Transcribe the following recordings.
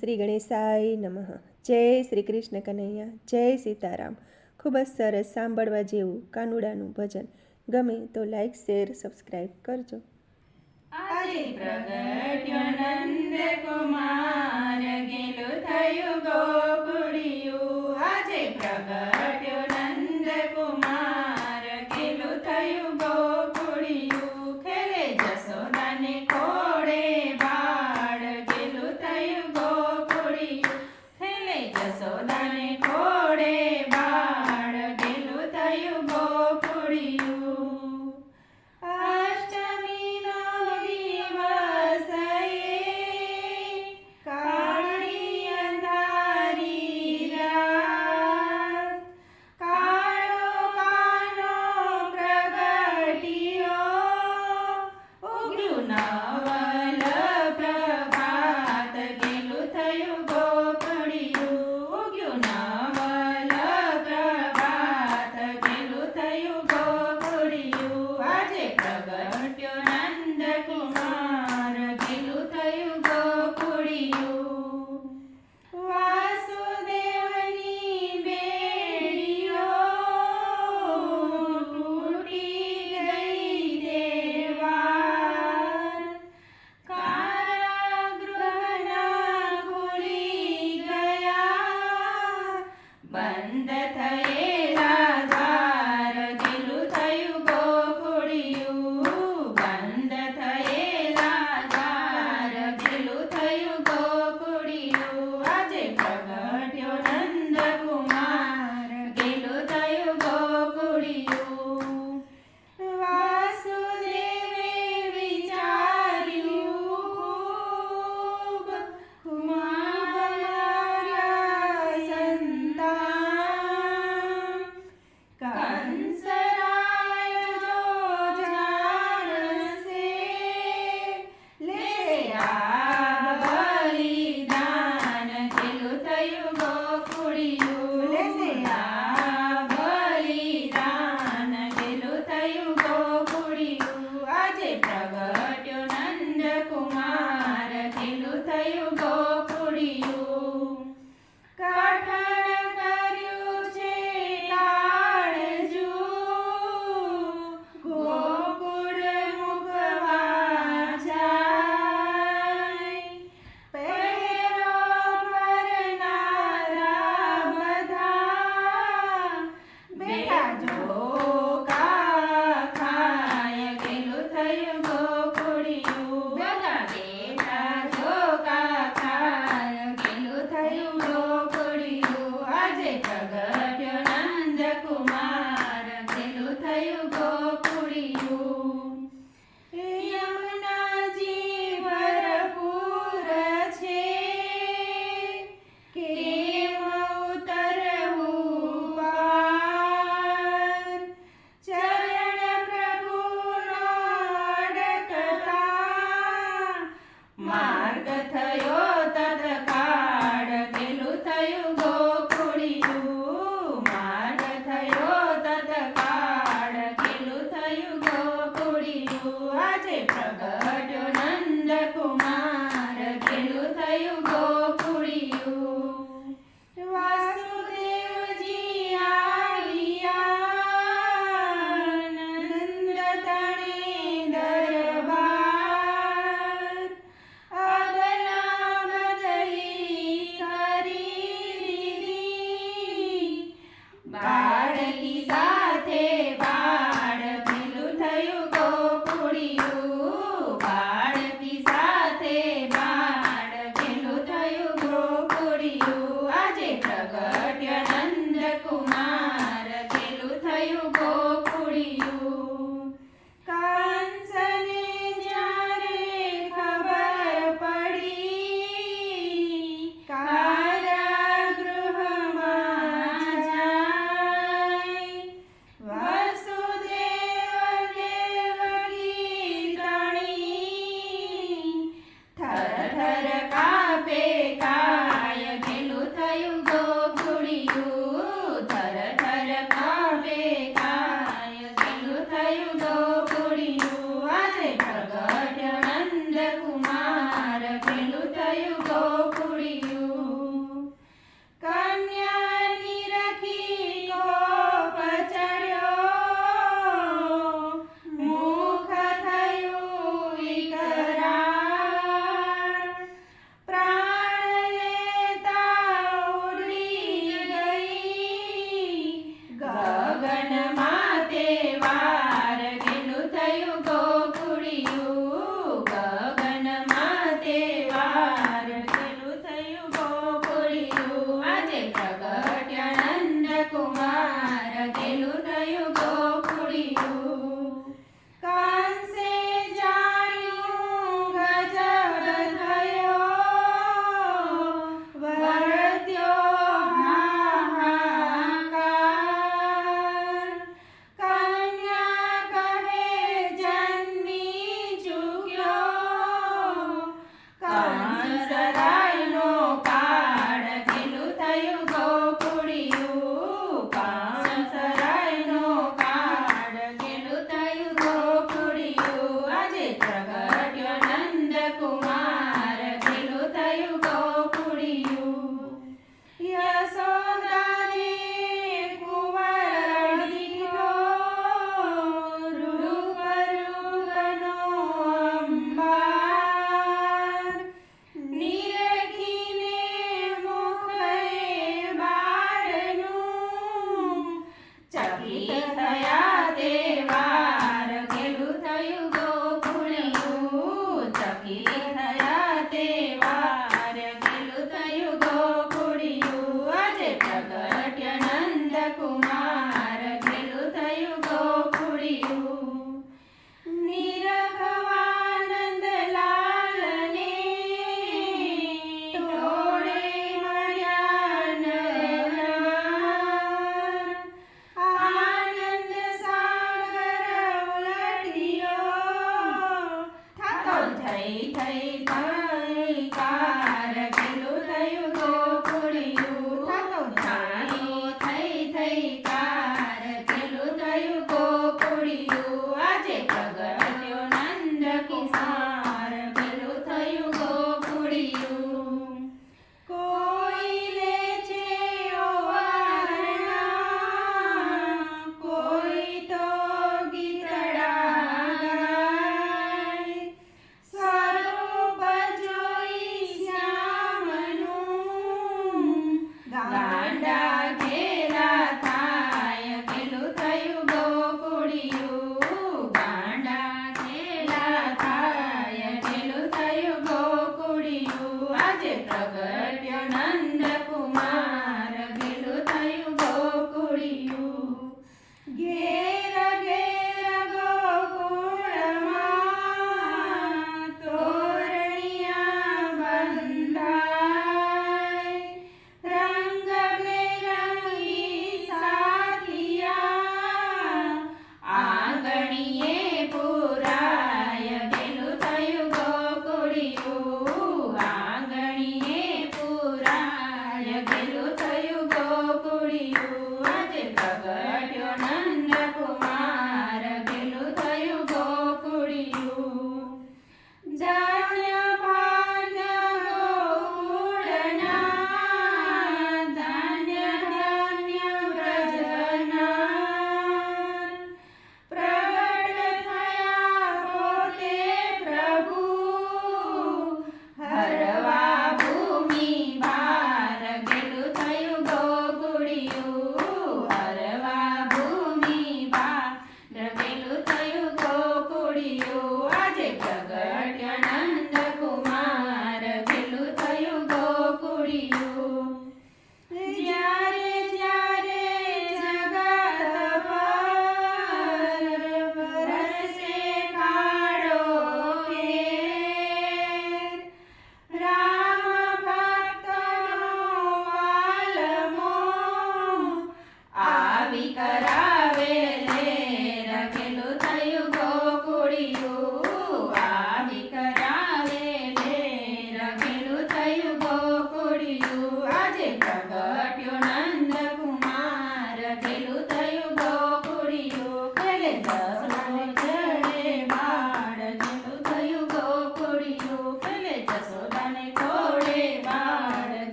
શ્રી ગણેશાય નમઃ. જય શ્રી કૃષ્ણ કનૈયા, જય સીતારામ. ખૂબ જ સરસ સાંભળવા જેવું કાનુડાનું ભજન. ગમે તો લાઈક, શેર, સબસ્ક્રાઈબ કરજો. આજે પ્રગટ્યો નંદ કુમાર, ગેલું થયું ગોકુળિયું. આજે પ્રગટ્યો નંદ કુમાર, ગેલું થયું ગોકુળિયું. ખેલે જશોદાને ખોળે બાળ, ગેલું થયું ગોકુળિયું. ખેલે જશોદાને ખોળે બાળ, ગેલું થયું ગોકુળિયું. અષ્ટમીનો દિવસ કાળી અંધારી રાત, કાળો કાનો પ્રગટ્યો, ઉગ્યું નવલ પ્રભાત. ગેલું થયું ગોકુળિયું, ઉગ્યું નવલ પ્રભાત. ગેલું થયું ગોકુળિયું. આજે પ્રગટ્યો નંદ કુમાર, ગેલું થયું ગોકુળિયું. વાસુદેવની બેડીઓ તૂટી ગઈ દેવાર, કારાગૃહના ખુલી ગયા, બંધ થયેલા દ્વાર. ગેલું થયું ગોકુળિયું, બંધ થયેલા દ્વાર. ગેલું થયું ગોકુળિયું. આજે પ્રગટ્યો નંદ કુમાર, ગેલું થયું ગોકુળિયું. વાસુદેવે વિચાર્યું, મારા સંતાન કંસરાય જો જાણશે, લેશે આ બલિદાન. ગેલું થયું ગોકુળિયું, લેશે આ બલિદાન. ગેલું થયું ગોકુળિયું. આજે પ્રગટ્યો નંદ કુમાર, ગેલું થયું ગોકુળિયું. કઠણ કર્યું છે કાળજું, ગોકુળ મૂકવા જાય. પહેરો ભરનારા બધા બેઠા ઝોકા ખાય. ગેલું થયું ગોકુળિયું, બધા બેઠા ઝોકા ખાય. ગેલું થયું ગોકુળિયું. આજે પ્રગટ્યો નંદ કુમાર, ગેલું થયું ગોકુળિયું. યમુનાજી ભરપૂર છે, કેમ ઉતરવું પાર. ચરણ પ્રભુનો અડકતા, માર્ગ થયો તત્કાળ. ગેલું થયું ગોકુળિયું, માર્ગ થયો તત્કાળ. ગેલું થયું ગોકુળિયું. આજે પ્રગટ્યો નંદ કુમાર, ગેલું થયું ગોકુળિયું. વાસુદેવજી આવ્યા, નંદ તણે દરબાર. અદલા બદલી કરી દીધી, બાળકી સાથે બાળ. ગેલું થયું ગોકુળિયું,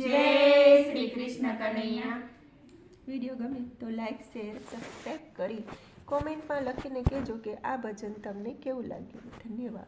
જય શ્રી કૃષ્ણ કનૈયા. વિડીયો ગમે તો લાઈક શેર સબસ્ક્રાઈબ કરી કોમેન્ટમાં લખીને કહેજો કે આ ભજન તમને કેવું લાગ્યું. ધન્યવાદ.